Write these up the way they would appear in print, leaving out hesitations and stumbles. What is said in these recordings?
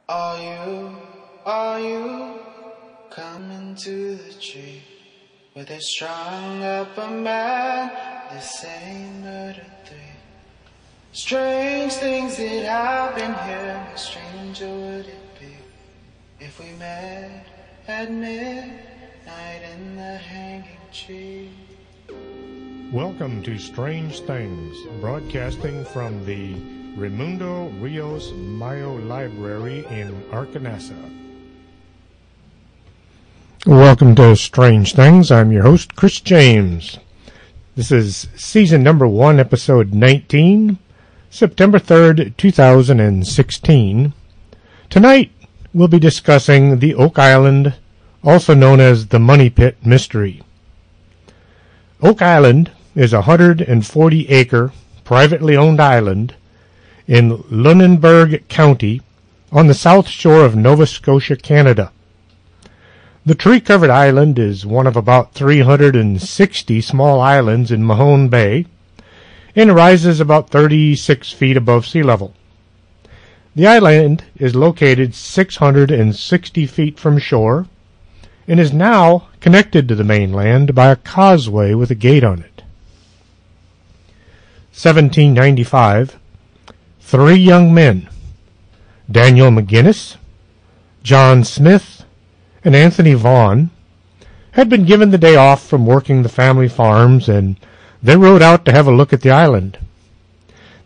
Are you coming to the tree where they strung up a man the same murder three? Strange things that happen here, how stranger would it be if we met at midnight in the hanging tree? Welcome to Strange Things, broadcasting from the Raimundo Rios Mayo Library in Arkansas. Welcome to Strange Things. I'm your host, Chris James. This is season number 1, episode 19, September 3rd, 2016. Tonight, we'll be discussing the Oak Island, also known as the Money Pit Mystery. Oak Island is a 140-acre, privately owned island in Lunenburg County on the south shore of Nova Scotia, Canada. The tree-covered island is one of about 360 small islands in Mahone Bay and rises about 36 feet above sea level. The island is located 660 feet from shore and is now connected to the mainland by a causeway with a gate on it. 1795, 3 young men, Daniel McGinnis, John Smith, and Anthony Vaughn, had been given the day off from working the family farms, and they rode out to have a look at the island.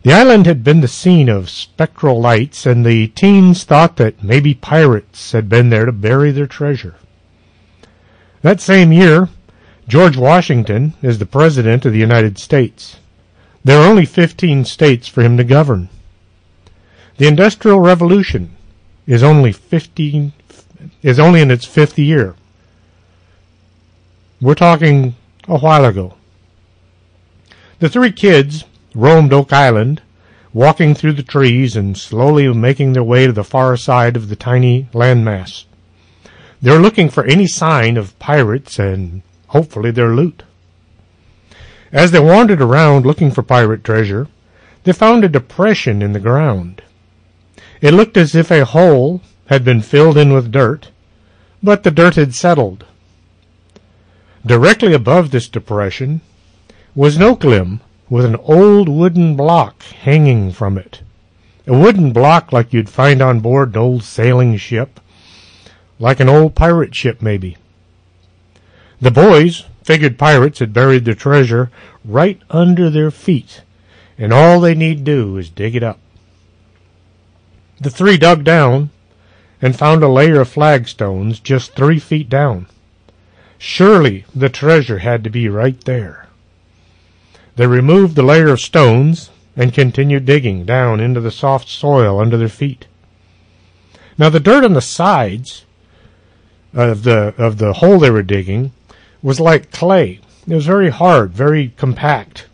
The island had been the scene of spectral lights, and the teens thought that maybe pirates had been there to bury their treasure. That same year, George Washington is the President of the United States. There are only 15 states for him to govern. The Industrial Revolution is only in its 5th year. We're talking a while ago. The 3 kids roamed Oak Island, walking through the trees and slowly making their way to the far side of the tiny landmass. They were looking for any sign of pirates and hopefully their loot. As they wandered around looking for pirate treasure, they found a depression in the ground. It looked as if a hole had been filled in with dirt, but the dirt had settled. Directly above this depression was an oak limb with an old wooden block hanging from it. A wooden block like you'd find on board an old sailing ship, like an old pirate ship maybe. The boys figured pirates had buried their treasure right under their feet, and all they need do is dig it up. The 3 dug down and found a layer of flagstones just 3 feet down. Surely the treasure had to be right there. They removed the layer of stones and continued digging down into the soft soil under their feet. Now the dirt on the sides of the hole they were digging was like clay. It was very hard, very compact.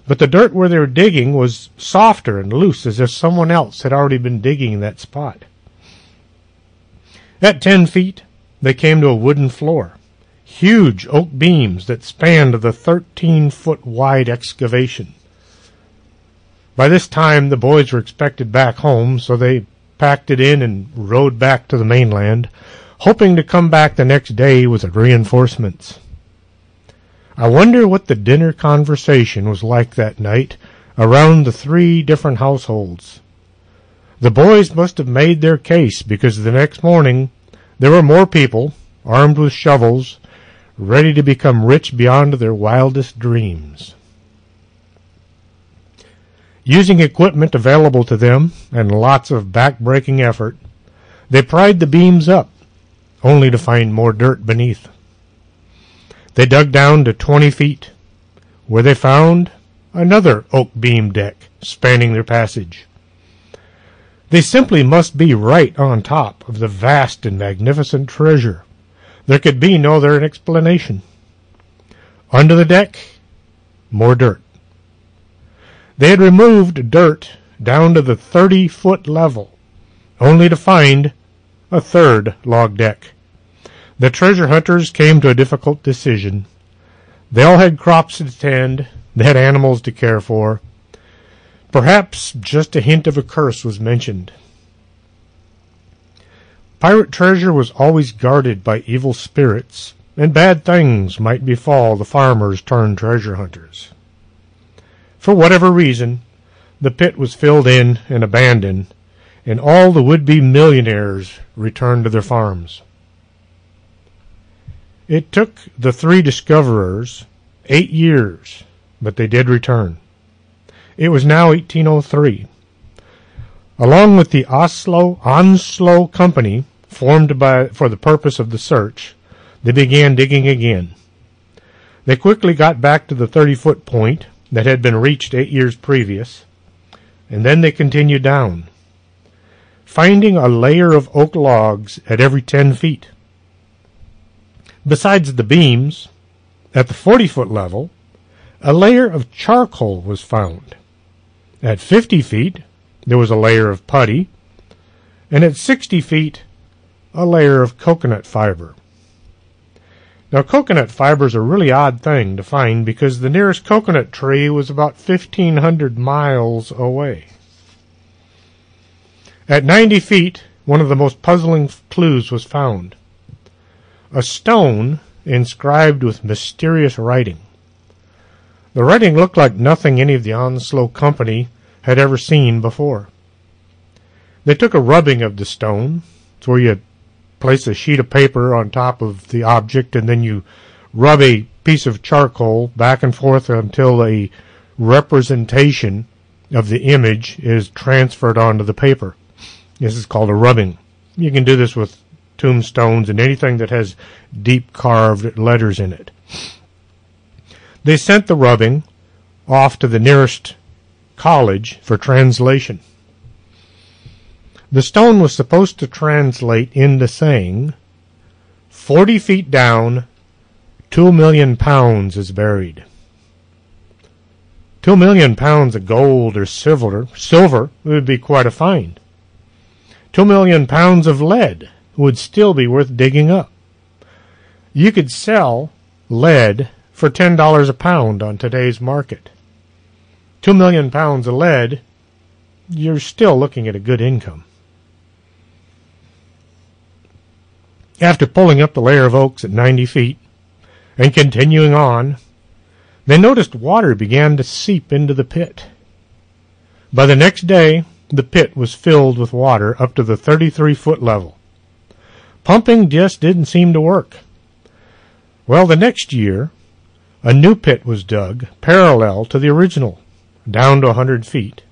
But the dirt where they were digging was softer and loose, as if someone else had already been digging that spot. At 10 feet, they came to a wooden floor, huge oak beams that spanned the 13-foot-wide excavation. By this time, the boys were expected back home, so they packed it in and rode back to the mainland, hoping to come back the next day with reinforcements. I wonder what the dinner conversation was like that night around the 3 different households. The boys must have made their case, because the next morning there were more people, armed with shovels, ready to become rich beyond their wildest dreams. Using equipment available to them and lots of back-breaking effort, they pried the beams up, only to find more dirt beneath. They dug down to 20 feet, where they found another oak beam deck spanning their passage. They simply must be right on top of the vast and magnificent treasure. There could be no other explanation. Under the deck, more dirt. They had removed dirt down to the 30-foot level, only to find a 3rd log deck. The treasure hunters came to a difficult decision. They all had crops to tend, they had animals to care for. Perhaps just a hint of a curse was mentioned. Pirate treasure was always guarded by evil spirits, and bad things might befall the farmers turned treasure hunters. For whatever reason, the pit was filled in and abandoned, and all the would-be millionaires returned to their farms. It took the three discoverers 8 years, but they did return. It was now 1803. Along with the Onslow Company, formed for the purpose of the search, they began digging again. They quickly got back to the 30-foot point that had been reached 8 years previous, and then they continued down, finding a layer of oak logs at every 10 feet. Besides the beams, at the 40-foot level, a layer of charcoal was found. At 50 feet, there was a layer of putty, and at 60 feet, a layer of coconut fiber. Now, coconut fiber is a really odd thing to find because the nearest coconut tree was about 1,500 miles away. At 90 feet, one of the most puzzling clues was found. A stone inscribed with mysterious writing. The writing looked like nothing any of the Onslow Company had ever seen before. They took a rubbing of the stone. It's where you place a sheet of paper on top of the object and then you rub a piece of charcoal back and forth until a representation of the image is transferred onto the paper. This is called a rubbing. You can do this with tombstones and anything that has deep carved letters in it. They sent the rubbing off to the nearest college for translation. The stone was supposed to translate into saying, 40 feet down, 2 million pounds is buried. 2 million pounds of gold or silver would be quite a find. 2 million pounds of lead would still be worth digging up. You could sell lead for $10 a pound on today's market. 2 million pounds of lead, you're still looking at a good income. After pulling up the layer of oaks at 90 feet and continuing on, they noticed water began to seep into the pit. By the next day, the pit was filled with water up to the 33-foot level. Pumping just didn't seem to work. Well, the next year, a new pit was dug parallel to the original, down to 100 feet.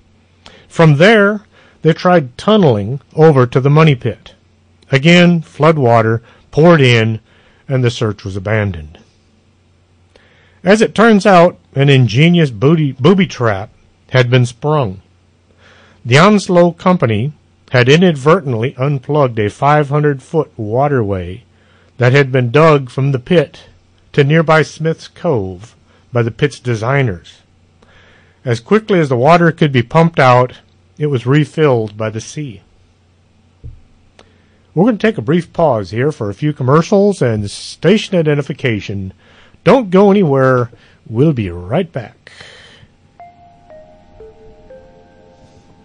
From there, they tried tunneling over to the money pit. Again, flood water poured in, and the search was abandoned. As it turns out, an ingenious booby trap had been sprung. The Onslow Company had inadvertently unplugged a 500-foot waterway that had been dug from the pit to nearby Smith's Cove by the pit's designers. As quickly as the water could be pumped out, it was refilled by the sea. We're going to take a brief pause here for a few commercials and station identification. Don't go anywhere. We'll be right back.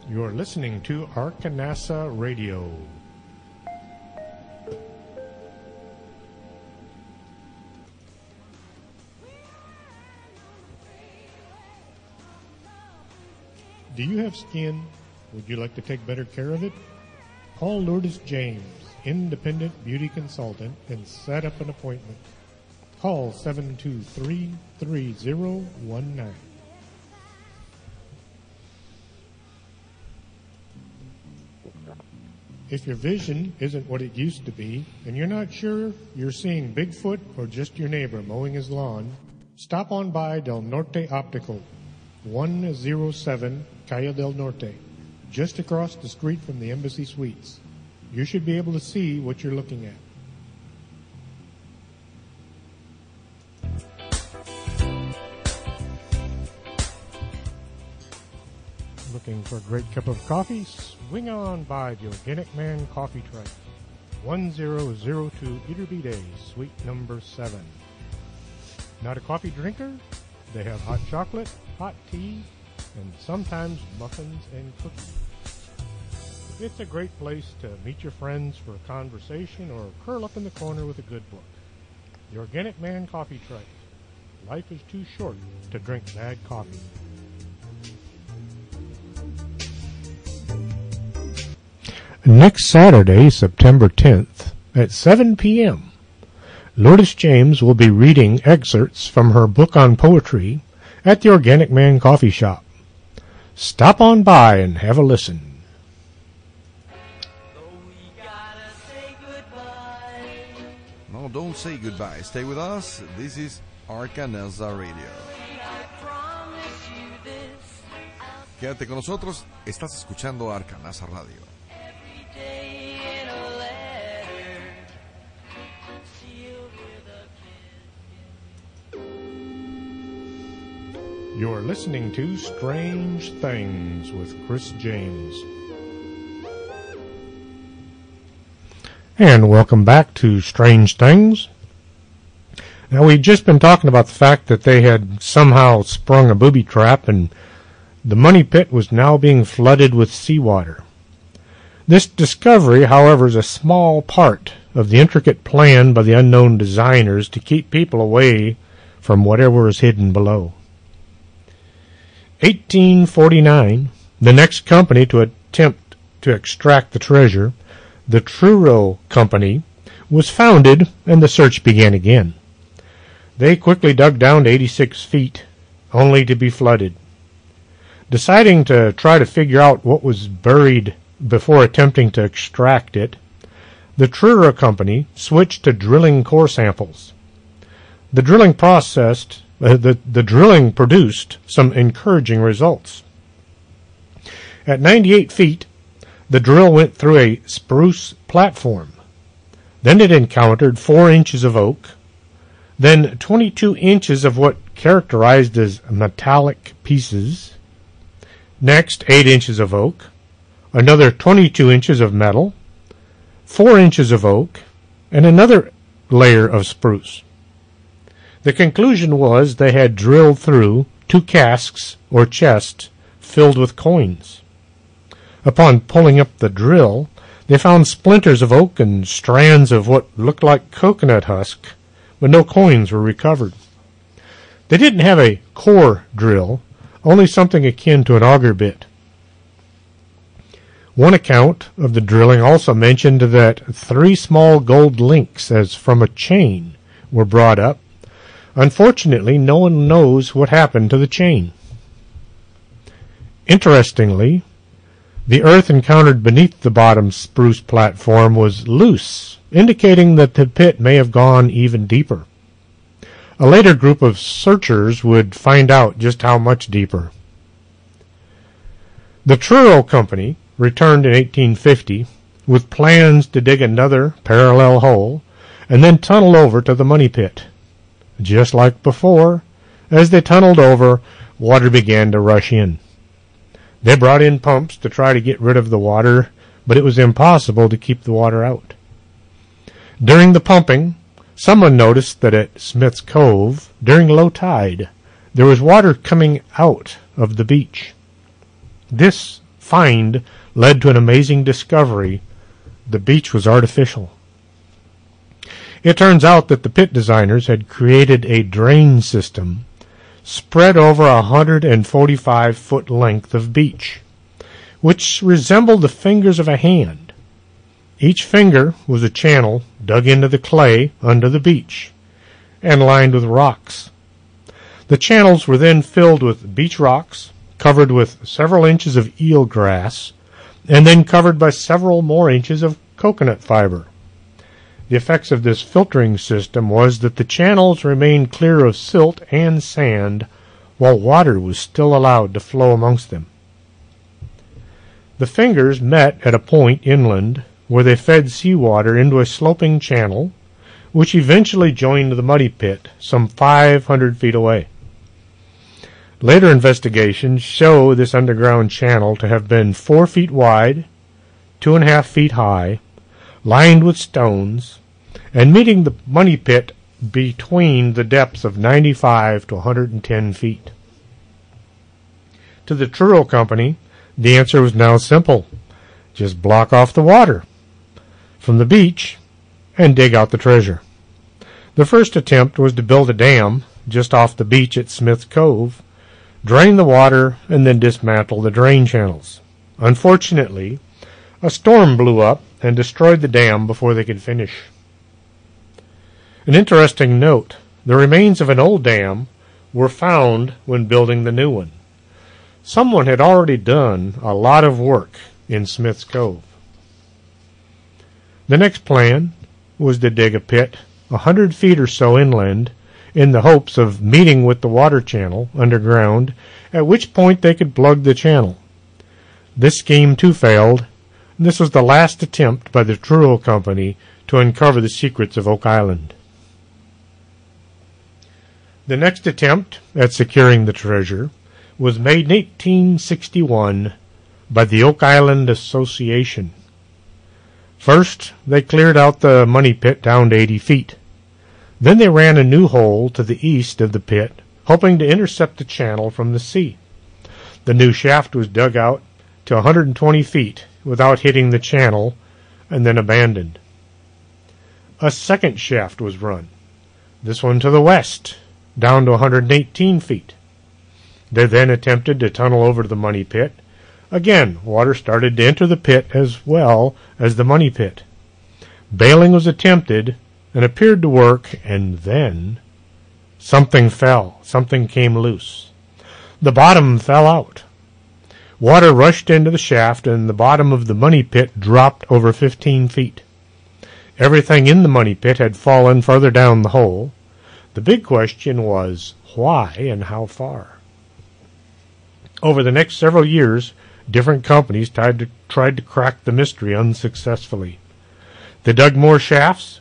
You're listening to Arkanasa Radio. Do you have skin? Would you like to take better care of it? Call Lourdes James, independent beauty consultant, and set up an appointment. Call 723-3019. If your vision isn't what it used to be, and you're not sure you're seeing Bigfoot or just your neighbor mowing his lawn, stop on by Del Norte Optical, 107 Calle del Norte, just across the street from the Embassy Suites. You should be able to see what you're looking at. Looking for a great cup of coffee? Swing on by the Organic Man Coffee Truck, 1002 Eaterby Day, Suite number 7. Not a coffee drinker? They have hot chocolate, hot tea, and sometimes muffins and cookies. It's a great place to meet your friends for a conversation or curl up in the corner with a good book. The Organic Man Coffee Truck. Life is too short to drink bad coffee. Next Saturday, September 10th, at 7 p.m., Lourdes James will be reading excerpts from her book on poetry at the Organic Man Coffee Shop. Stop on by and have a listen. No, don't say goodbye. Stay with us. This is Arcanasa Radio. Quédate con nosotros. Estás escuchando Arcanasa Radio. You're listening to Strange Things with Chris James. And welcome back to Strange Things. Now, we've just been talking about the fact that they had somehow sprung a booby trap and the money pit was now being flooded with seawater. This discovery, however, is a small part of the intricate plan by the unknown designers to keep people away from whatever is hidden below. 1849, the next company to attempt to extract the treasure, the Truro Company, was founded and the search began again. They quickly dug down to 86 feet, only to be flooded. Deciding to try to figure out what was buried before attempting to extract it, the Truro Company switched to drilling core samples. The drilling produced some encouraging results. At 98 feet, the drill went through a spruce platform. Then it encountered 4 inches of oak, then 22 inches of what characterized as metallic pieces, next 8 inches of oak, another 22 inches of metal, 4 inches of oak, and another layer of spruce. The conclusion was they had drilled through 2 casks or chests filled with coins. Upon pulling up the drill, they found splinters of oak and strands of what looked like coconut husk, but no coins were recovered. They didn't have a core drill, only something akin to an auger bit. One account of the drilling also mentioned that 3 small gold links, as from a chain, were brought up. Unfortunately, no one knows what happened to the chain. Interestingly, the earth encountered beneath the bottom spruce platform was loose, indicating that the pit may have gone even deeper. A later group of searchers would find out just how much deeper. The Truro Company returned in 1850 with plans to dig another parallel hole and then tunnel over to the money pit. Just like before, as they tunneled over, water began to rush in. They brought in pumps to try to get rid of the water, but it was impossible to keep the water out. During the pumping, someone noticed that at Smith's Cove, during low tide, there was water coming out of the beach. This find led to an amazing discovery. The beach was artificial. It turns out that the pit designers had created a drain system spread over 145-foot length of beach, which resembled the fingers of a hand. Each finger was a channel dug into the clay under the beach and lined with rocks. The channels were then filled with beach rocks, covered with several inches of eelgrass, and then covered by several more inches of coconut fiber. The effects of this filtering system was that the channels remained clear of silt and sand, while water was still allowed to flow amongst them. The fingers met at a point inland where they fed seawater into a sloping channel, which eventually joined the muddy pit some 500 feet away. Later investigations show this underground channel to have been 4 feet wide, 2.5 feet high, lined with stones, and meeting the money pit between the depths of 95 to 110 feet. To the Truro Company, the answer was now simple. Just block off the water from the beach and dig out the treasure. The first attempt was to build a dam just off the beach at Smith's Cove, drain the water, and then dismantle the drain channels. Unfortunately, a storm blew up and destroyed the dam before they could finish. An interesting note, the remains of an old dam were found when building the new one. Someone had already done a lot of work in Smith's Cove. The next plan was to dig a pit 100 feet or so inland in the hopes of meeting with the water channel underground, at which point they could plug the channel. This scheme too failed, and this was the last attempt by the Truro Company to uncover the secrets of Oak Island. The next attempt at securing the treasure was made in 1861 by the Oak Island Association. First, they cleared out the money pit down to 80 feet. Then they ran a new hole to the east of the pit, hoping to intercept the channel from the sea. The new shaft was dug out to 120 feet without hitting the channel and then abandoned. A second shaft was run, this one to the west, down to 118 feet. They then attempted to tunnel over to the money pit. Again, water started to enter the pit as well as the money pit. Bailing was attempted and appeared to work, and then something fell. Something came loose. The bottom fell out. Water rushed into the shaft, and the bottom of the money pit dropped over 15 feet. Everything in the money pit had fallen further down the hole. The big question was, why and how far? Over the next several years, different companies tried to crack the mystery unsuccessfully. They dug more shafts,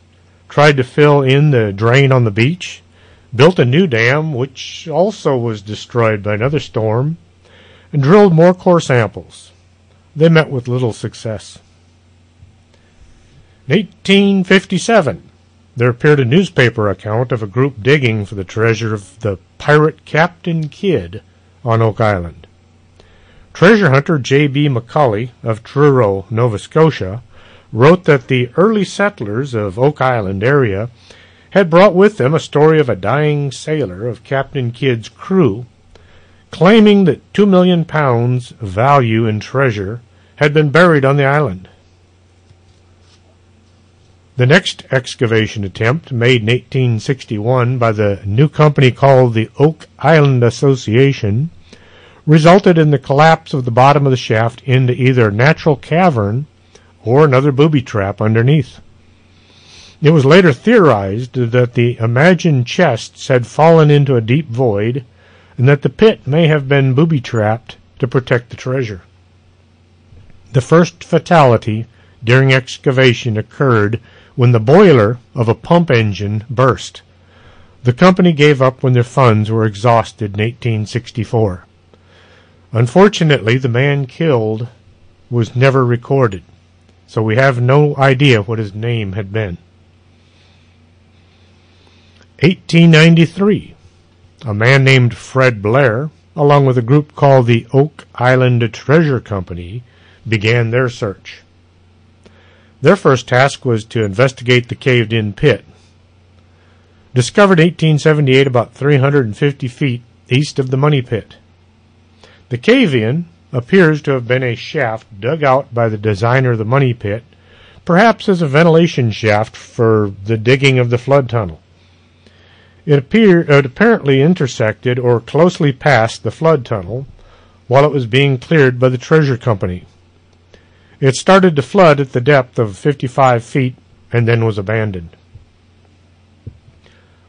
tried to fill in the drain on the beach, built a new dam, which also was destroyed by another storm, and drilled more core samples. They met with little success. In 1857, there appeared a newspaper account of a group digging for the treasure of the pirate Captain Kidd on Oak Island. Treasure hunter J.B. McCully of Truro, Nova Scotia, wrote that the early settlers of Oak Island area had brought with them a story of a dying sailor of Captain Kidd's crew, claiming that 2 million pounds value in treasure had been buried on the island. The next excavation attempt, made in 1861 by the new company called the Oak Island Association, resulted in the collapse of the bottom of the shaft into either a natural cavern or another booby trap underneath. It was later theorized that the imagined chests had fallen into a deep void, and that the pit may have been booby-trapped to protect the treasure. The first fatality during excavation occurred when the boiler of a pump engine burst. The company gave up when their funds were exhausted in 1864. Unfortunately, the man killed was never recorded, so we have no idea what his name had been. 1893. A man named Fred Blair, along with a group called the Oak Island Treasure Company, began their search. Their first task was to investigate the caved-in pit. Discovered in 1878 about 350 feet east of the money pit. The cave-in appears to have been a shaft dug out by the designer of the money pit, perhaps as a ventilation shaft for the digging of the flood tunnel. It apparently intersected or closely passed the flood tunnel while it was being cleared by the treasure company. It started to flood at the depth of 55 feet and then was abandoned.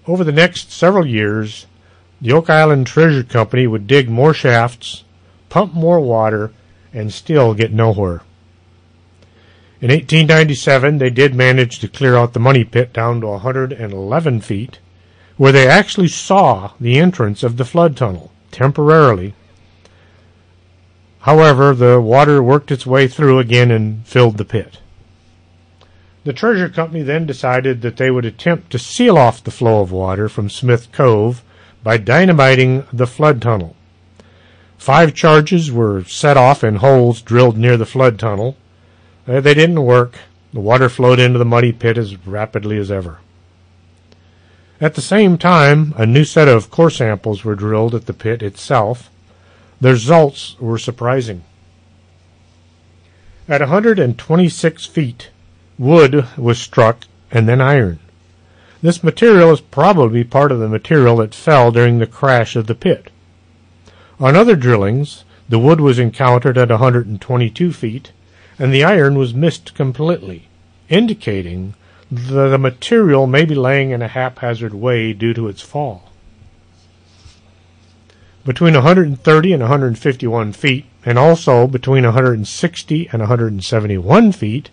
Over the next several years, the Oak Island Treasure Company would dig more shafts, pump more water, and still get nowhere. In 1897, they did manage to clear out the money pit down to 111 feet, where they actually saw the entrance of the flood tunnel, temporarily. However, the water worked its way through again and filled the pit. The treasure company then decided that they would attempt to seal off the flow of water from Smith Cove by dynamiting the flood tunnel. 5 charges were set off in holes drilled near the flood tunnel. They didn't work. The water flowed into the muddy pit as rapidly as ever. At the same time, a new set of core samples were drilled at the pit itself. The results were surprising. At 126 feet, wood was struck and then iron. This material is probably part of the material that fell during the crash of the pit. On other drillings, the wood was encountered at 122 feet, and the iron was missed completely, indicating that the material may be laying in a haphazard way due to its fall. Between 130 and 151 feet, and also between 160 and 171 feet,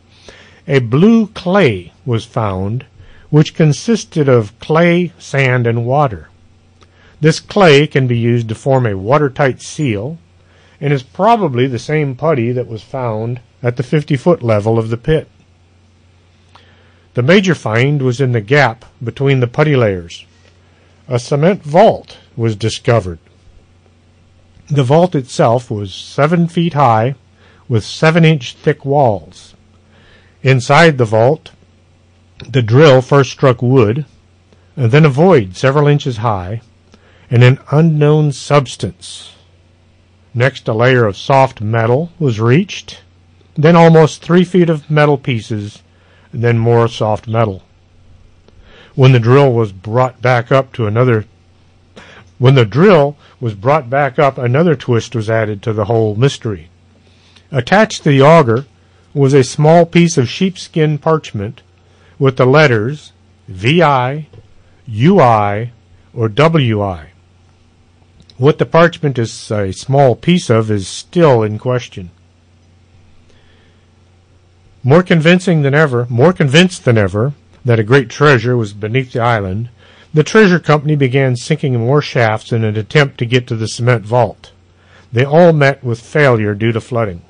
a blue clay was found, which consisted of clay, sand, and water. This clay can be used to form a watertight seal, and is probably the same putty that was found at the 50-foot level of the pit. The major find was in the gap between the putty layers. A cement vault was discovered. The vault itself was 7 feet high with 7-inch thick walls. Inside the vault, the drill first struck wood, and then a void several inches high, and an unknown substance. Next, a layer of soft metal was reached, then almost 3 feet of metal pieces, and then more soft metal. When the drill was brought back up, another twist was added to the whole mystery. Attached to the auger was a small piece of sheepskin parchment with the letters VI, UI, or WI. What the parchment is a small piece of is still in question. More convinced than ever that a great treasure was beneath the island, the treasure company began sinking more shafts in an attempt to get to the cement vault. They all met with failure due to flooding.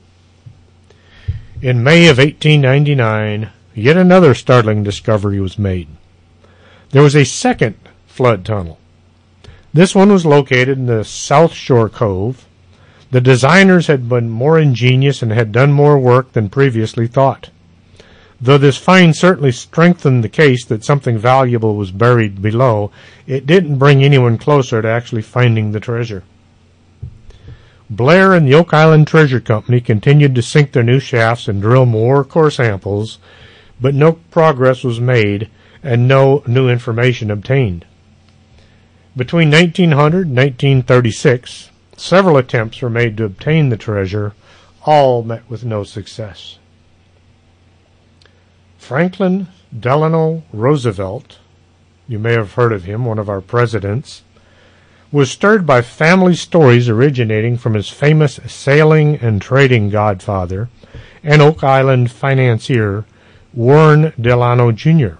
In May of 1899, yet another startling discovery was made. There was a second flood tunnel. This one was located in the South Shore Cove. The designers had been more ingenious and had done more work than previously thought. Though this find certainly strengthened the case that something valuable was buried below, it didn't bring anyone closer to actually finding the treasure. Blair and the Oak Island Treasure Company continued to sink their new shafts and drill more core samples, but no progress was made and no new information obtained. Between 1900 and 1936, several attempts were made to obtain the treasure, all met with no success. Franklin Delano Roosevelt, you may have heard of him, one of our presidents, was stirred by family stories originating from his famous sailing and trading godfather and Oak Island financier Warren Delano Jr.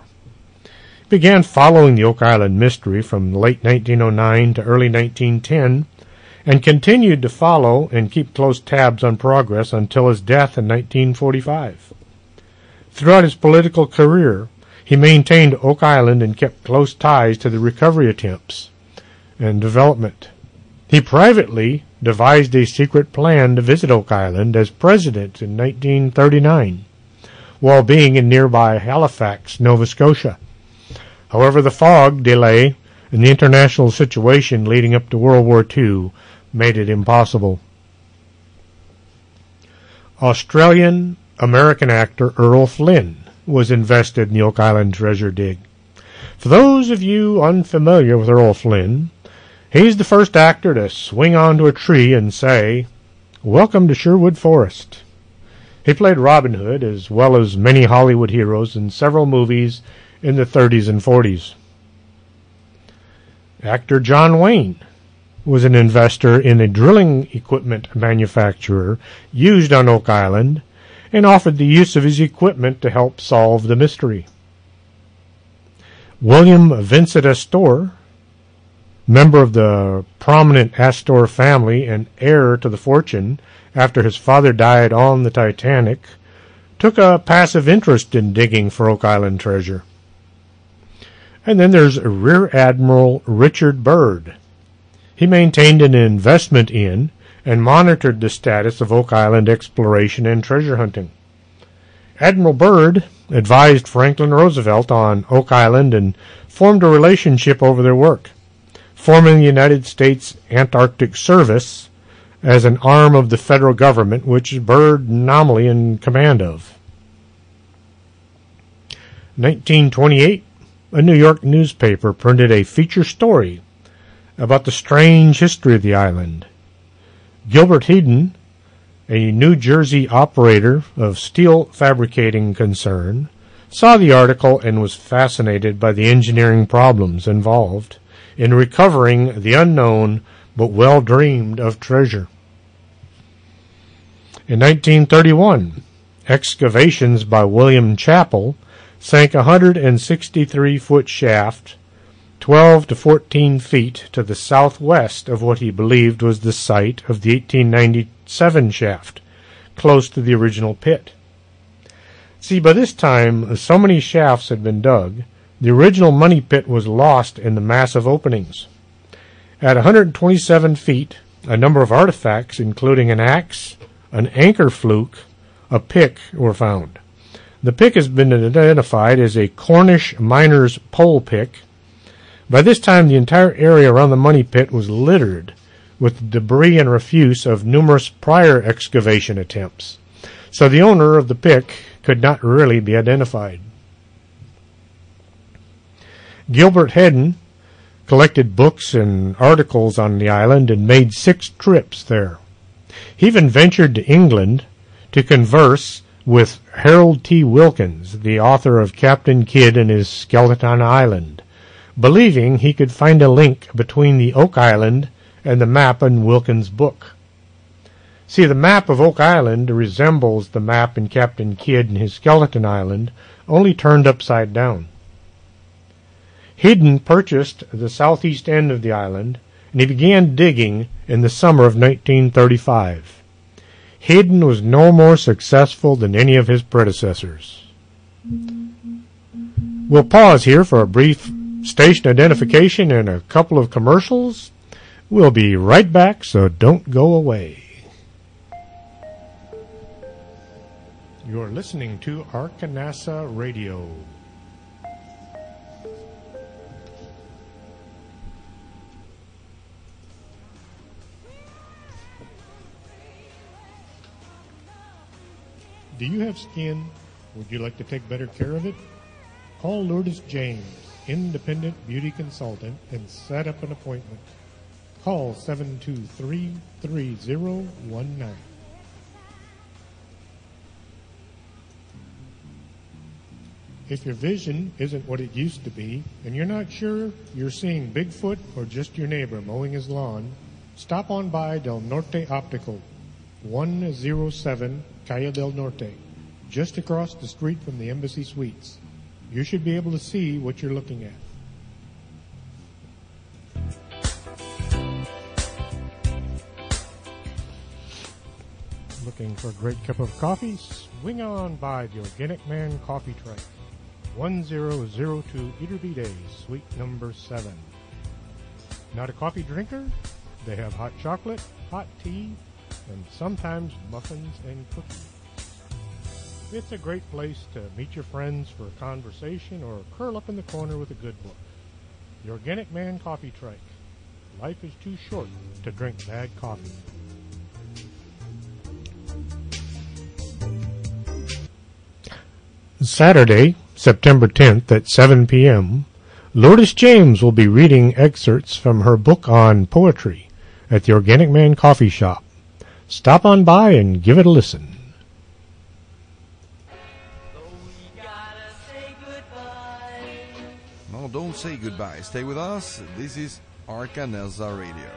He began following the Oak Island mystery from late 1909 to early 1910 and continued to follow and keep close tabs on progress until his death in 1945. Throughout his political career, he maintained Oak Island and kept close ties to the recovery attempts and development. He privately devised a secret plan to visit Oak Island as president in 1939, while being in nearby Halifax, Nova Scotia. However, the fog, delay, and the international situation leading up to World War II made it impossible. Australian-American actor Errol Flynn was invested in the Oak Island treasure dig. For those of you unfamiliar with Errol Flynn, he's the first actor to swing onto a tree and say, "Welcome to Sherwood Forest." He played Robin Hood as well as many Hollywood heroes in several movies in the 30s and 40s. Actor John Wayne was an investor in a drilling equipment manufacturer used on Oak Island and offered the use of his equipment to help solve the mystery. William Vincent Astor, member of the prominent Astor family and heir to the fortune after his father died on the Titanic, took a passive interest in digging for Oak Island treasure. And then there's Rear Admiral Richard Byrd. He maintained an investment in and monitored the status of Oak Island exploration and treasure hunting. Admiral Byrd advised Franklin Roosevelt on Oak Island and formed a relationship over their work, forming the United States Antarctic Service as an arm of the federal government, which Byrd nominally in command of. 1928, a New York newspaper printed a feature story about the strange history of the island. Gilbert Hedden, a New Jersey operator of steel fabricating concern, saw the article and was fascinated by the engineering problems involved in recovering the unknown but well dreamed of treasure. In 1931, excavations by William Chappell sank a 163-foot shaft 12 to 14 feet to the southwest of what he believed was the site of the 1897 shaft, close to the original pit. See, by this time, so many shafts had been dug, the original money pit was lost in the massive openings. At 127 feet, a number of artifacts, including an axe, an anchor fluke, a pick, were found. The pick has been identified as a Cornish miner's pole pick. By this time, the entire area around the money pit was littered with debris and refuse of numerous prior excavation attempts, so the owner of the pick could not really be identified. Gilbert Hedden collected books and articles on the island and made 6 trips there. He even ventured to England to converse with Harold T. Wilkins, the author of Captain Kidd and his Skeleton Island, believing he could find a link between the Oak Island and the map in Wilkins' book. See, the map of Oak Island resembles the map in Captain Kidd and his Skeleton Island, only turned upside down. Hedden purchased the southeast end of the island, and he began digging in the summer of 1935. Hedden was no more successful than any of his predecessors. We'll pause here for a brief station identification and a couple of commercials. We'll be right back, so don't go away. You're listening to Arkanasa Radio. Do you have skin? Would you like to take better care of it? Call Lourdes James, independent beauty consultant, and set up an appointment. Call 723-3019. If your vision isn't what it used to be, and you're not sure you're seeing Bigfoot or just your neighbor mowing his lawn, stop on by Del Norte Optical, 107 Calle del Norte, just across the street from the Embassy Suites. You should be able to see what you're looking at. Looking for a great cup of coffee? Swing on by the Organic Man Coffee Truck, 1002 Ederby Suite number 7. Not a coffee drinker? They have hot chocolate, hot tea, and sometimes muffins and cookies. It's a great place to meet your friends for a conversation or curl up in the corner with a good book. The Organic Man Coffee Truck. Life is too short to drink bad coffee. Saturday, September 10th at 7 p.m., Lourdes James will be reading excerpts from her book on poetry at the Organic Man Coffee Shop. Stop on by and give it a listen. No, don't say goodbye. Stay with us. This is Arkanasa Radio.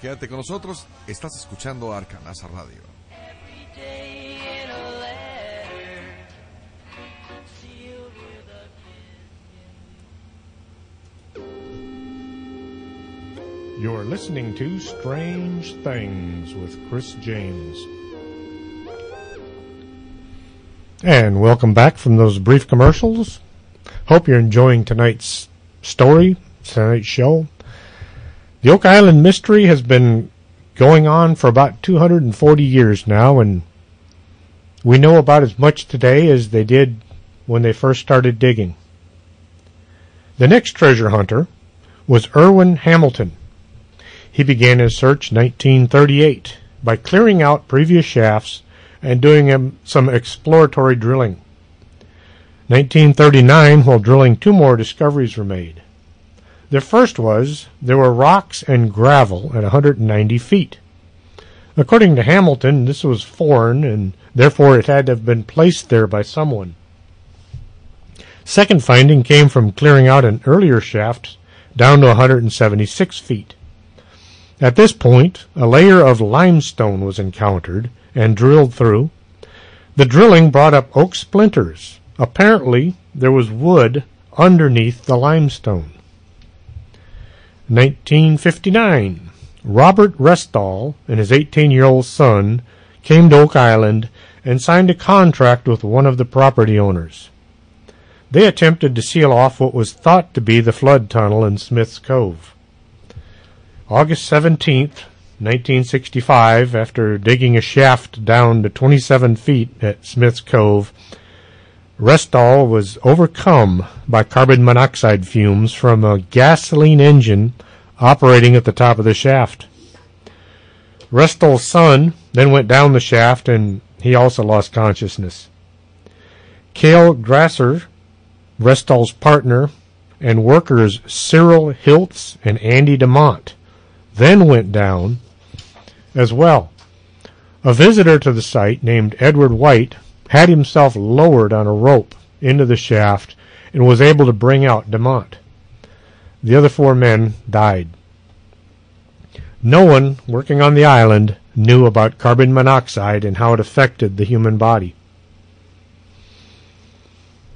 Quédate con nosotros. Estás escuchando Arkanasa Radio. You're listening to Strange Things with Chris James. And welcome back from those brief commercials. Hope you're enjoying tonight's story, tonight's show. The Oak Island mystery has been going on for about 240 years now, and we know about as much today as they did when they first started digging. The next treasure hunter was Irwin Hamilton. He began his search in 1938 by clearing out previous shafts and doing some exploratory drilling. 1939, while drilling, 2 more discoveries were made. The first was there were rocks and gravel at 190 feet. According to Hamilton, this was foreign, and therefore it had to have been placed there by someone. Second finding came from clearing out an earlier shaft down to 176 feet. At this point, a layer of limestone was encountered and drilled through. The drilling brought up oak splinters. Apparently, there was wood underneath the limestone. 1959, Robert Restall and his 18-year-old son came to Oak Island and signed a contract with one of the property owners. They attempted to seal off what was thought to be the flood tunnel in Smith's Cove. August 17, 1965, after digging a shaft down to 27 feet at Smith's Cove, Restall was overcome by carbon monoxide fumes from a gasoline engine operating at the top of the shaft. Restall's son then went down the shaft, and he also lost consciousness. Cale Grasser, Restall's partner, and workers Cyril Hiltz and Andy DeMont then went down as well. A visitor to the site named Edward White had himself lowered on a rope into the shaft and was able to bring out DeMont. The other 4 men died. No one working on the island knew about carbon monoxide and how it affected the human body.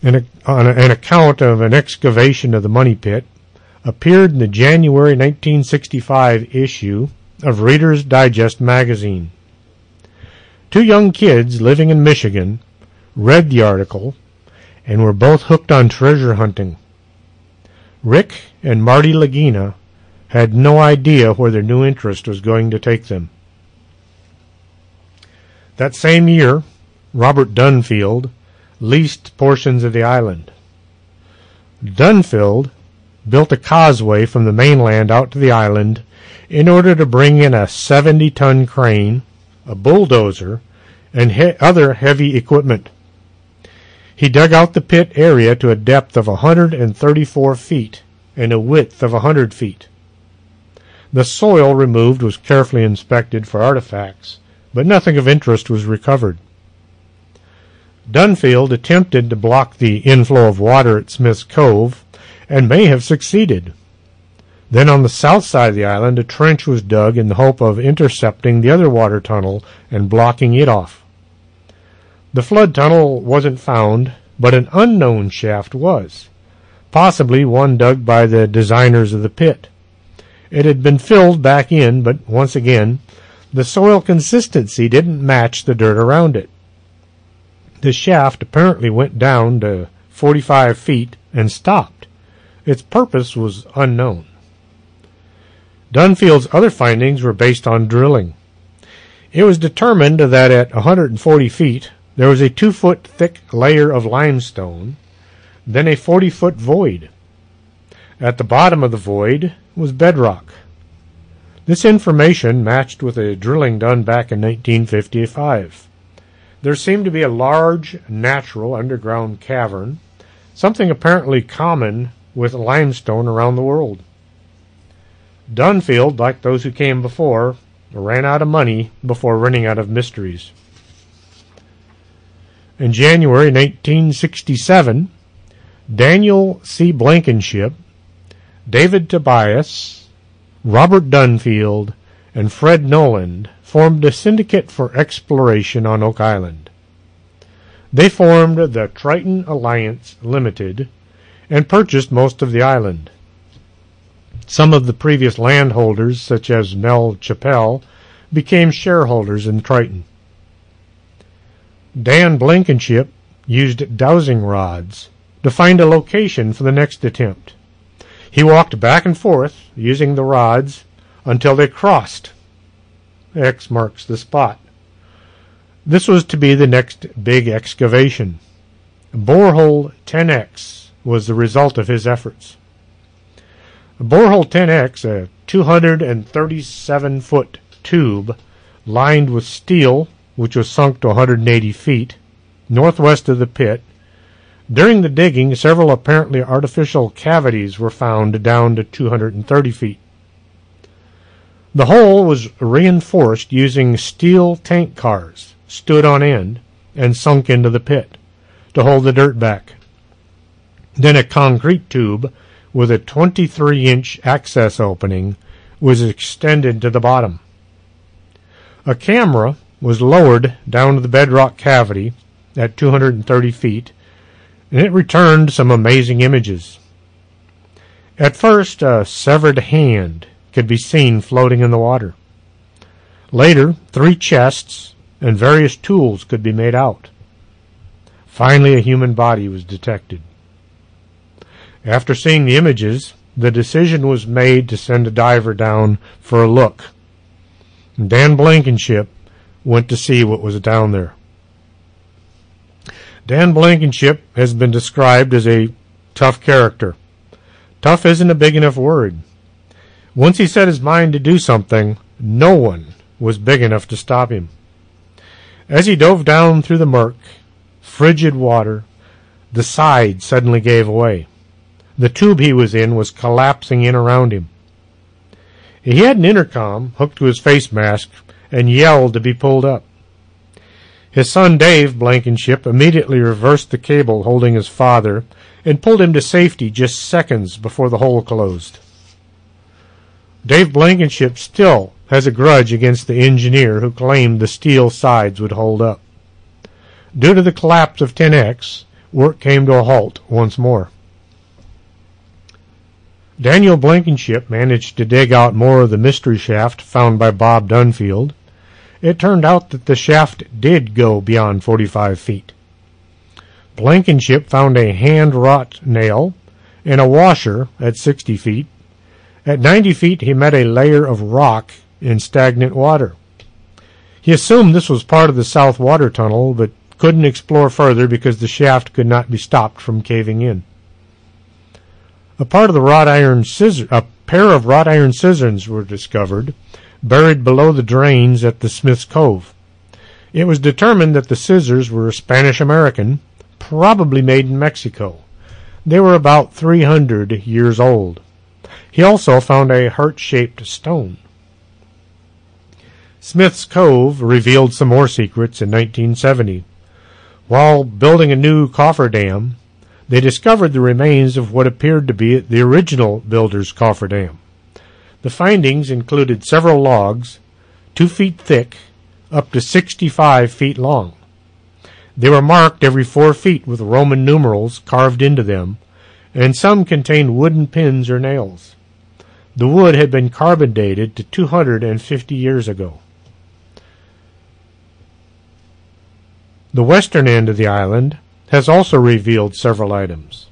An account of an excavation of the money pit appeared in the January 1965 issue of Reader's Digest magazine. 2 young kids living in Michigan read the article and were both hooked on treasure hunting. Rick and Marty Lagina had no idea where their new interest was going to take them. That same year, Robert Dunfield leased portions of the island. Dunfield built a causeway from the mainland out to the island in order to bring in a 70-ton crane, a bulldozer, and other heavy equipment. He dug out the pit area to a depth of 134 feet and a width of 100 feet. The soil removed was carefully inspected for artifacts, but nothing of interest was recovered. Dunfield attempted to block the inflow of water at Smith's Cove and may have succeeded. Then on the south side of the island, a trench was dug in the hope of intercepting the other water tunnel and blocking it off. The flood tunnel wasn't found, but an unknown shaft was, possibly one dug by the designers of the pit. It had been filled back in, but once again, the soil consistency didn't match the dirt around it. The shaft apparently went down to 45 feet and stopped. Its purpose was unknown. Dunfield's other findings were based on drilling. It was determined that at 140 feet there was a 2-foot thick layer of limestone, then a 40-foot void. At the bottom of the void was bedrock. This information matched with a drilling done back in 1955. There seemed to be a large natural underground cavern, something apparently common with limestone around the world. Dunfield, like those who came before, ran out of money before running out of mysteries. In January 1967, Daniel C. Blankenship, David Tobias, Robert Dunfield, and Fred Noland formed a syndicate for exploration on Oak Island. They formed the Triton Alliance Limited and purchased most of the island. Some of the previous landholders, such as Mel Chappell, became shareholders in Triton. Dan Blankenship used dowsing rods to find a location for the next attempt. He walked back and forth using the rods until they crossed. X marks the spot. This was to be the next big excavation. Borehole 10X was the result of his efforts. Borehole 10X, a 237-foot tube lined with steel, which was sunk to 180 feet, northwest of the pit. During the digging, several apparently artificial cavities were found down to 230 feet. The hole was reinforced using steel tank cars, stood on end, and sunk into the pit to hold the dirt back. Then a concrete tube with a 23-inch access opening was extended to the bottom. A camera was lowered down to the bedrock cavity at 230 feet, and it returned some amazing images. At first, a severed hand could be seen floating in the water. Later, 3 chests and various tools could be made out. Finally, a human body was detected. After seeing the images, the decision was made to send a diver down for a look. Dan Blankenship went to see what was down there. Dan Blankenship has been described as a tough character. Tough isn't a big enough word. Once he set his mind to do something, no one was big enough to stop him. As he dove down through the murk, frigid water, the side suddenly gave way. The tube he was in was collapsing in around him. He had an intercom hooked to his face mask and yelled to be pulled up. His son Dave Blankenship immediately reversed the cable holding his father and pulled him to safety just seconds before the hole closed. Dave Blankenship still has a grudge against the engineer who claimed the steel sides would hold up. Due to the collapse of 10X, work came to a halt once more. Daniel Blankenship managed to dig out more of the mystery shaft found by Bob Dunfield. It turned out that the shaft did go beyond 45 feet. Blankenship found a hand-wrought nail and a washer at 60 feet. At 90 feet, he met a layer of rock in stagnant water. He assumed this was part of the South Water Tunnel, but couldn't explore further because the shaft could not be stopped from caving in. A pair of wrought iron scissors were discovered, buried below the drains at the Smith's Cove. It was determined that the scissors were Spanish-American, probably made in Mexico. They were about 300 years old. He also found a heart-shaped stone. Smith's Cove revealed some more secrets in 1970. While building a new cofferdam, they discovered the remains of what appeared to be the original builder's cofferdam. The findings included several logs, 2 feet thick, up to 65 feet long. They were marked every 4 feet with Roman numerals carved into them, and some contained wooden pins or nails. The wood had been carbon dated to 250 years ago. The western end of the island has also revealed several items.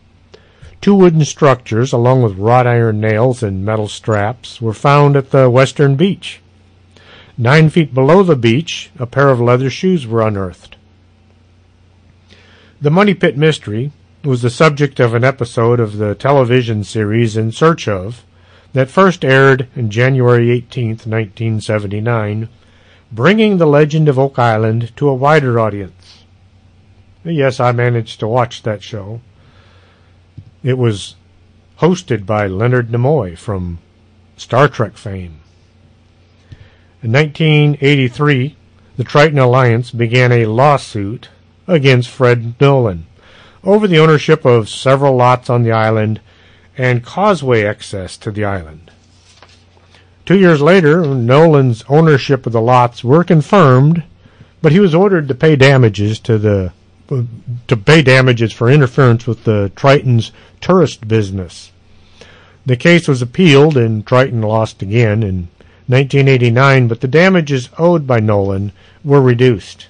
2 wooden structures, along with wrought iron nails and metal straps, were found at the western beach. 9 feet below the beach, a pair of leather shoes were unearthed. The Money Pit Mystery was the subject of an episode of the television series In Search Of that first aired on January 18, 1979, bringing the legend of Oak Island to a wider audience. Yes, I managed to watch that show. It was hosted by Leonard Nimoy from Star Trek fame. In 1983, the Triton Alliance began a lawsuit against Fred Nolan over the ownership of several lots on the island and causeway access to the island. 2 years later, Nolan's ownership of the lots were confirmed, but he was ordered to pay damages for interference with the Triton's tourist business. The case was appealed and Triton lost again in 1989, but the damages owed by Nolan were reduced.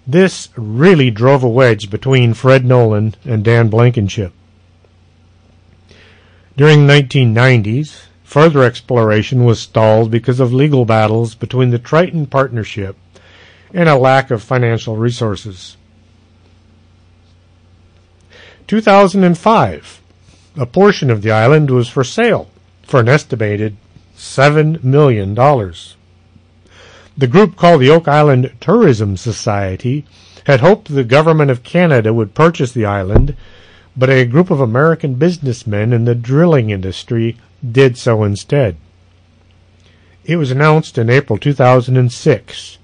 This really drove a wedge between Fred Nolan and Dan Blankenship. During the 1990s, Further exploration was stalled because of legal battles between the Triton Partnership and a lack of financial resources. 2005, a portion of the island was for sale for an estimated $7 million. The group called the Oak Island Tourism Society had hoped the government of Canada would purchase the island, but a group of American businessmen in the drilling industry did so instead. It was announced in April 2006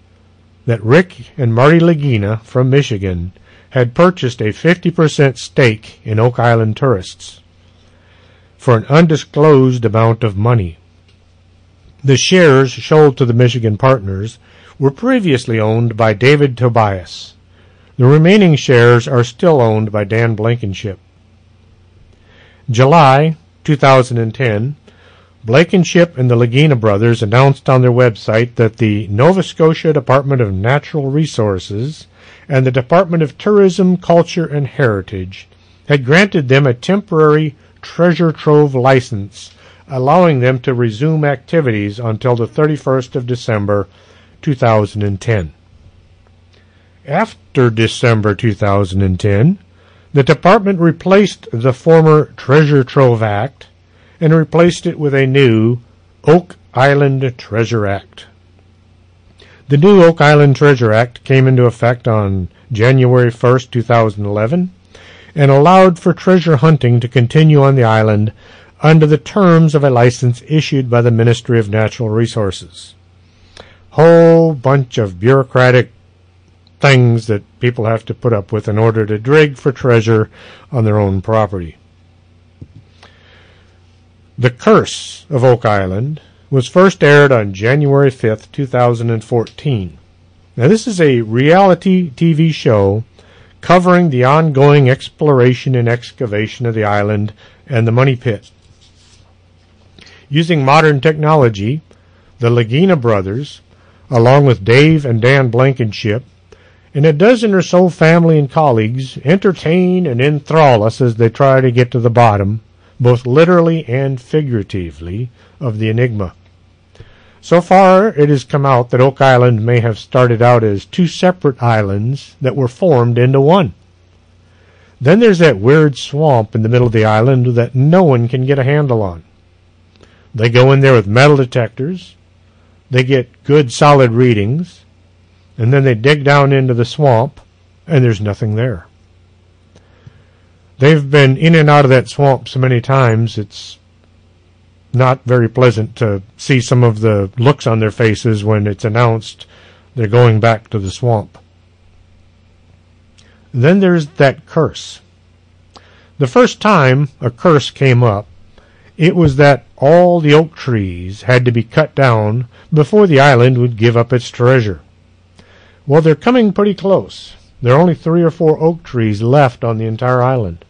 that Rick and Marty Lagina from Michigan had purchased a 50% stake in Oak Island Tourists for an undisclosed amount of money. The shares sold to the Michigan partners were previously owned by David Tobias. The remaining shares are still owned by Dan Blankenship. July 2010, Blankenship and the Lagina brothers announced on their website that the Nova Scotia Department of Natural Resources and the Department of Tourism, Culture, and Heritage had granted them a temporary treasure trove license, allowing them to resume activities until the 31st of December 2010. After December 2010, the department replaced the former Treasure Trove Act and replaced it with a new Oak Island Treasure Act. The new Oak Island Treasure Act came into effect on January 1st, 2011, and allowed for treasure hunting to continue on the island under the terms of a license issued by the Ministry of Natural Resources. Whole bunch of bureaucratic things that people have to put up with in order to dig for treasure on their own property. The Curse of Oak Island was first aired on January 5th, 2014. Now, this is a reality TV show covering the ongoing exploration and excavation of the island and the money pit. Using modern technology, the Lagina brothers, along with Dave and Dan Blankenship, and a dozen or so family and colleagues, entertain and enthrall us as they try to get to the bottom, both literally and figuratively, of the enigma. So far, it has come out that Oak Island may have started out as two separate islands that were formed into one. Then there's that weird swamp in the middle of the island that no one can get a handle on. They go in there with metal detectors, they get good solid readings, and then they dig down into the swamp, and there's nothing there. They've been in and out of that swamp so many times, it's not very pleasant to see some of the looks on their faces when it's announced they're going back to the swamp. Then there's that curse. The first time a curse came up, it was that all the oak trees had to be cut down before the island would give up its treasure. Well, they're coming pretty close. There are only 3 or 4 oak trees left on the entire island.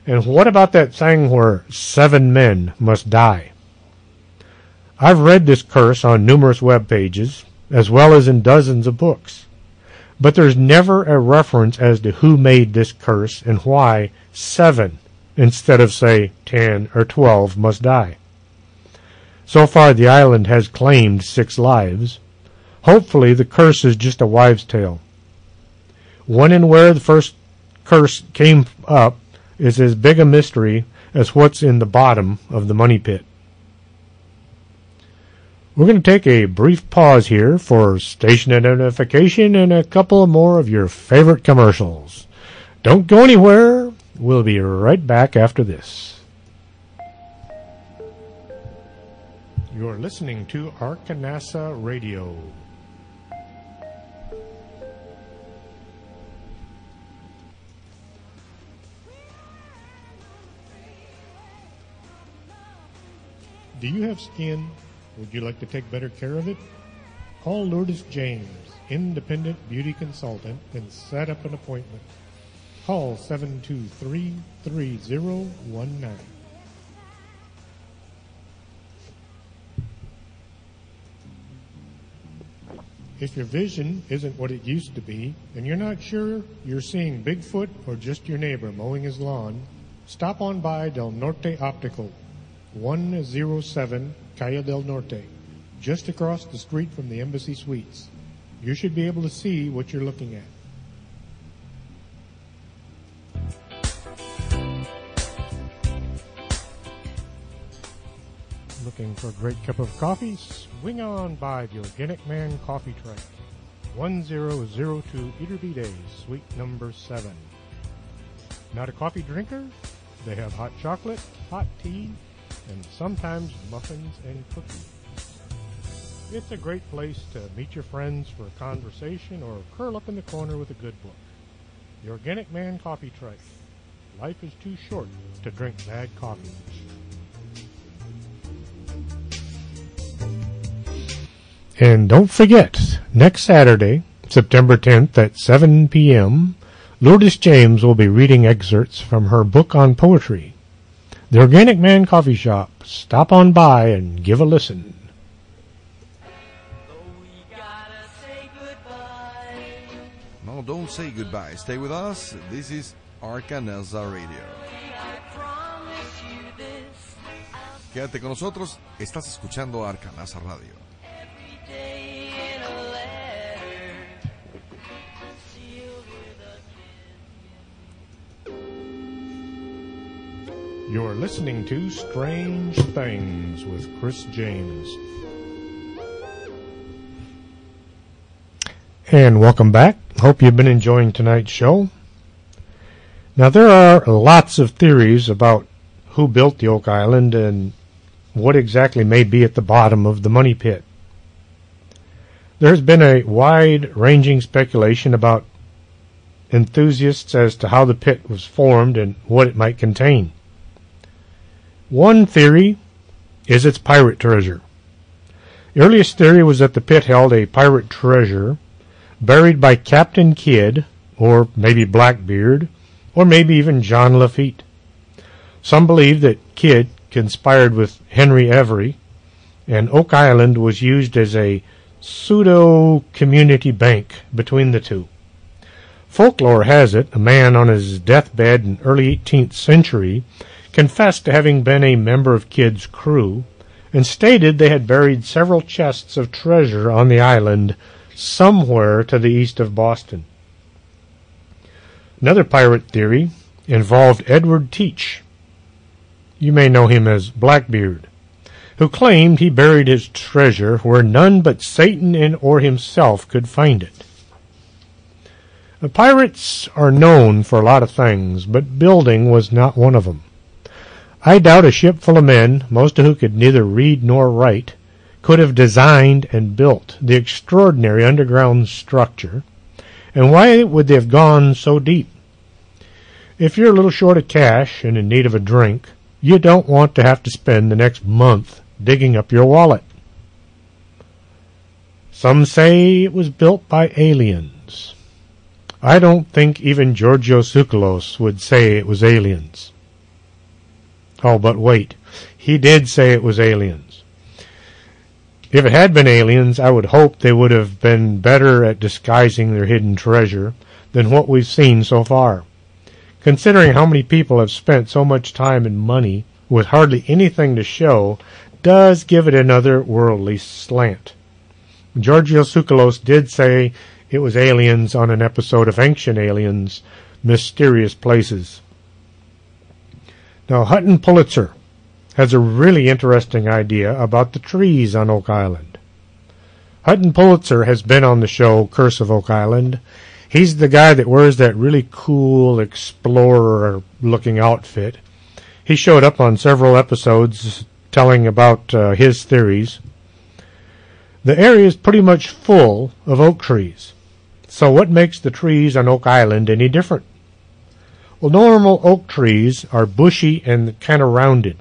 And what about that thing where 7 men must die? I've read this curse on numerous web pages, as well as in dozens of books. But there's never a reference as to who made this curse and why 7 instead of, say, 10 or 12 must die. So far, the island has claimed 6 lives. Hopefully, the curse is just a wives' tale. When and where the first curse came up is as big a mystery as what's in the bottom of the money pit. We're going to take a brief pause here for station identification and a couple more of your favorite commercials. Don't go anywhere. We'll be right back after this. You're listening to Arkanasa Radio. Do you have skin? Would you like to take better care of it? Call Lourdes James, independent beauty consultant, and set up an appointment. Call 723-3019. If your vision isn't what it used to be, and you're not sure you're seeing Bigfoot or just your neighbor mowing his lawn, stop on by Del Norte Optical. 107 Calle del Norte, just across the street from the Embassy Suites. You should be able to see what you're looking at. Looking for a great cup of coffee? Swing on by the Organic Man Coffee Truck, 1002 Ederby Days, suite number 7. Not a coffee drinker? They have hot chocolate, hot tea, and sometimes muffins and cookies. It's a great place to meet your friends for a conversation or curl up in the corner with a good book. The Organic Man Coffee Truck. Life is too short to drink bad coffee. And don't forget, next Saturday, September 10th at 7 p.m., Lourdes James will be reading excerpts from her book on poetry. The Organic Man Coffee Shop. Stop on by and give a listen. No, don't say goodbye. Stay with us. This is Arcanelza Radio. Quédate con nosotros. Estás escuchando Arcanelza Radio. You're listening to Strange Things with Chris James. And welcome back. Hope you've been enjoying tonight's show. Now, there are lots of theories about who built the Oak Island and what exactly may be at the bottom of the money pit. There's been a wide-ranging speculation about enthusiasts as to how the pit was formed and what it might contain. One theory is its pirate treasure. The earliest theory was that the pit held a pirate treasure buried by Captain Kidd, or maybe Blackbeard, or maybe even John Lafitte. Some believe that Kidd conspired with Henry Every, and Oak Island was used as a pseudo-community bank between the two. Folklore has it a man on his deathbed in early 18th century confessed to having been a member of Kidd's crew, and stated they had buried several chests of treasure on the island somewhere to the east of Boston. Another pirate theory involved Edward Teach. You may know him as Blackbeard, who claimed he buried his treasure where none but Satan and or himself could find it. The pirates are known for a lot of things, but building was not one of them. I doubt a ship full of men, most of who could neither read nor write, could have designed and built the extraordinary underground structure. And why would they have gone so deep? If you're a little short of cash and in need of a drink, you don't want to have to spend the next month digging up your wallet. Some say it was built by aliens. I don't think even Georgios Tsoukalos would say it was aliens. Oh, but wait. He did say it was aliens. If it had been aliens, I would hope they would have been better at disguising their hidden treasure than what we've seen so far. Considering how many people have spent so much time and money with hardly anything to show, does give it another worldly slant. Georgios Tsoukalos did say it was aliens on an episode of Ancient Aliens, Mysterious Places. Now, Hutton Pulitzer has a really interesting idea about the trees on Oak Island. Hutton Pulitzer has been on the show Curse of Oak Island. He's the guy that wears that really cool explorer-looking outfit. He showed up on several episodes telling about his theories. The area is pretty much full of oak trees. So what makes the trees on Oak Island any different? Well, normal oak trees are bushy and kind of rounded.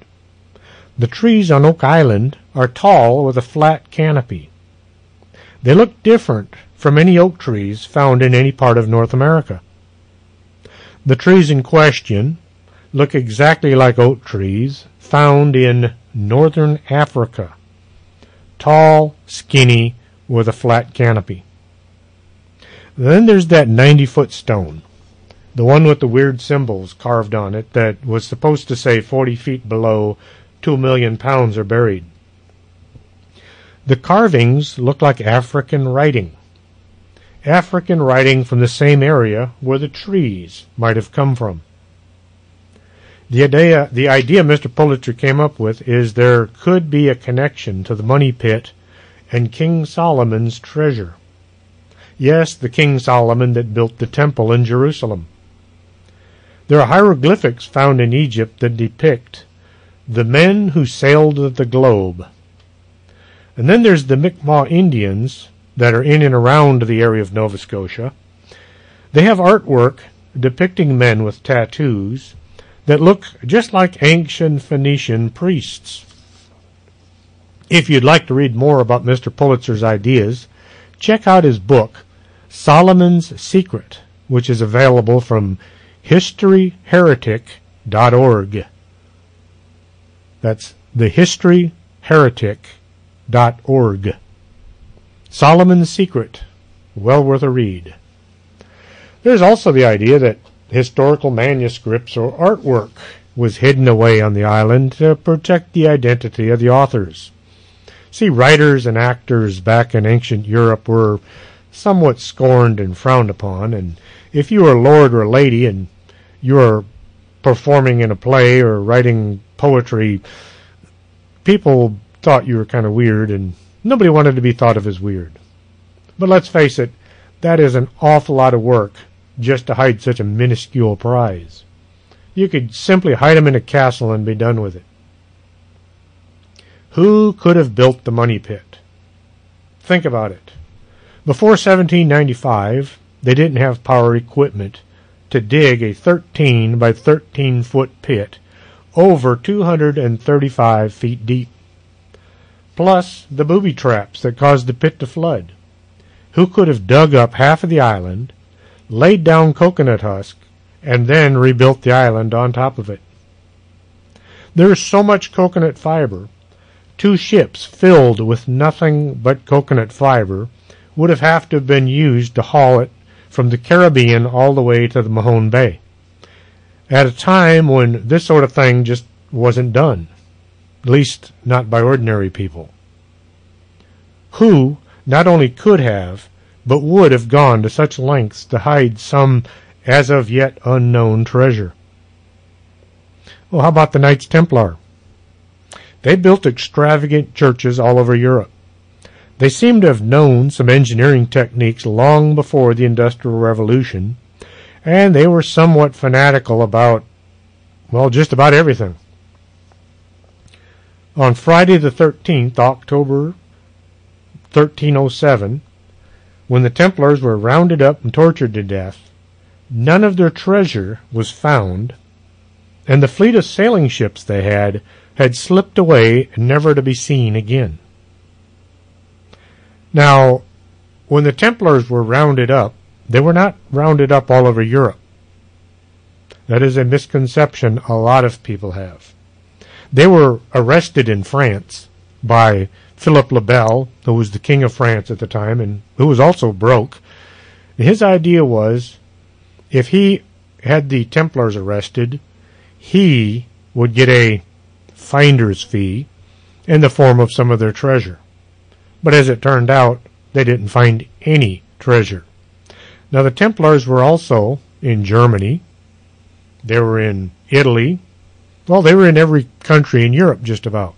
The trees on Oak Island are tall with a flat canopy. They look different from any oak trees found in any part of North America. The trees in question look exactly like oak trees found in northern Africa. Tall, skinny, with a flat canopy. Then there's that 90-foot stone, the one with the weird symbols carved on it that was supposed to say 40 feet below, 2,000,000 pounds are buried. The carvings look like African writing. African writing from the same area where the trees might have come from. The idea Mr. Pulitzer came up with is there could be a connection to the money pit and King Solomon's treasure. Yes, the King Solomon that built the temple in Jerusalem. There are hieroglyphics found in Egypt that depict the men who sailed the globe. And then there's the Mi'kmaq Indians that are in and around the area of Nova Scotia. They have artwork depicting men with tattoos that look just like ancient Phoenician priests. If you'd like to read more about Mr. Pulitzer's ideas, check out his book, Solomon's Secret, which is available from historyheretic.org. That's thehistoryheretic.org. Solomon's Secret, well worth a read. There's also the idea that historical manuscripts or artwork was hidden away on the island to protect the identity of the authors. See, writers and actors back in ancient Europe were somewhat scorned and frowned upon, and if you were a lord or a lady and you were performing in a play or writing poetry, people thought you were kind of weird, and nobody wanted to be thought of as weird. But let's face it, that is an awful lot of work just to hide such a minuscule prize. You could simply hide them in a castle and be done with it. Who could have built the money pit? Think about it. Before 1795, they didn't have power equipment to dig a 13 by 13 foot pit over 235 feet deep. Plus the booby traps that caused the pit to flood. Who could have dug up half of the island, laid down coconut husk, and then rebuilt the island on top of it? There is so much coconut fiber, 2 ships filled with nothing but coconut fiber would have to have been used to haul it from the Caribbean all the way to the Mahone Bay, at a time when this sort of thing just wasn't done, at least not by ordinary people. Who not only could have, but would have gone to such lengths to hide some as of yet unknown treasure? Well, how about the Knights Templar? They built extravagant churches all over Europe. They seem to have known some engineering techniques long before the Industrial Revolution, and they were somewhat fanatical about, well, just about everything. On Friday the 13th, October 1307, when the Templars were rounded up and tortured to death, none of their treasure was found, and the fleet of sailing ships they had slipped away, never to be seen again. Now, when the Templars were rounded up, they were not rounded up all over Europe. That is a misconception a lot of people have. They were arrested in France by Philip le Bel, who was the king of France at the time and who was also broke. His idea was, if he had the Templars arrested, he would get a finder's fee in the form of some of their treasure. But as it turned out, they didn't find any treasure. Now, the Templars were also in Germany. They were in Italy. Well, they were in every country in Europe, just about.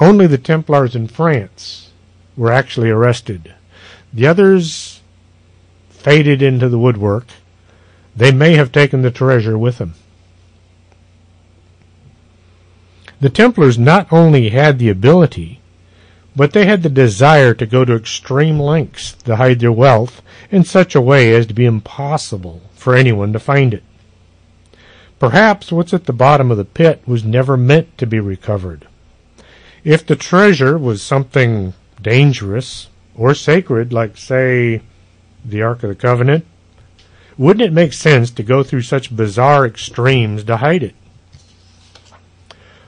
Only the Templars in France were actually arrested. The others faded into the woodwork. They may have taken the treasure with them. The Templars not only had the ability, but they had the desire to go to extreme lengths to hide their wealth in such a way as to be impossible for anyone to find it. Perhaps what's at the bottom of the pit was never meant to be recovered. If the treasure was something dangerous or sacred, like, say, the Ark of the Covenant, wouldn't it make sense to go through such bizarre extremes to hide it?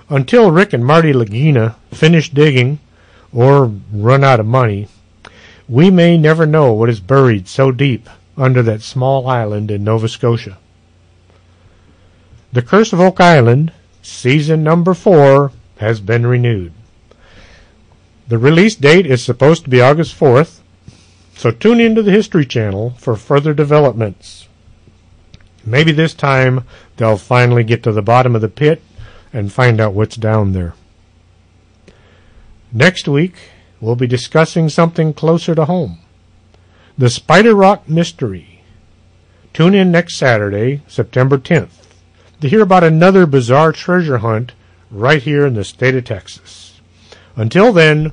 Until Rick and Marty Lagina finish digging or run out of money, we may never know what is buried so deep under that small island in Nova Scotia. The Curse of Oak Island Season number 4 has been renewed. The release date is supposed to be August 4th, so tune into the History Channel for further developments. Maybe this time they'll finally get to the bottom of the pit and find out what's down there. Next week, we'll be discussing something closer to home. The Spider Rock Mystery. Tune in next Saturday, September 10th, to hear about another bizarre treasure hunt right here in the state of Texas. Until then,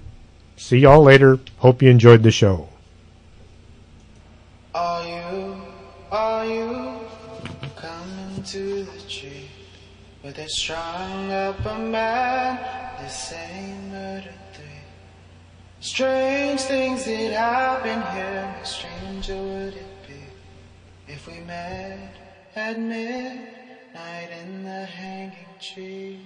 see y'all later. Hope you enjoyed the show. Are you coming to the tree where they strung up a man, they say murder 3? Strange things that happen here, how stranger would it be if we met at midnight in the hanging tree?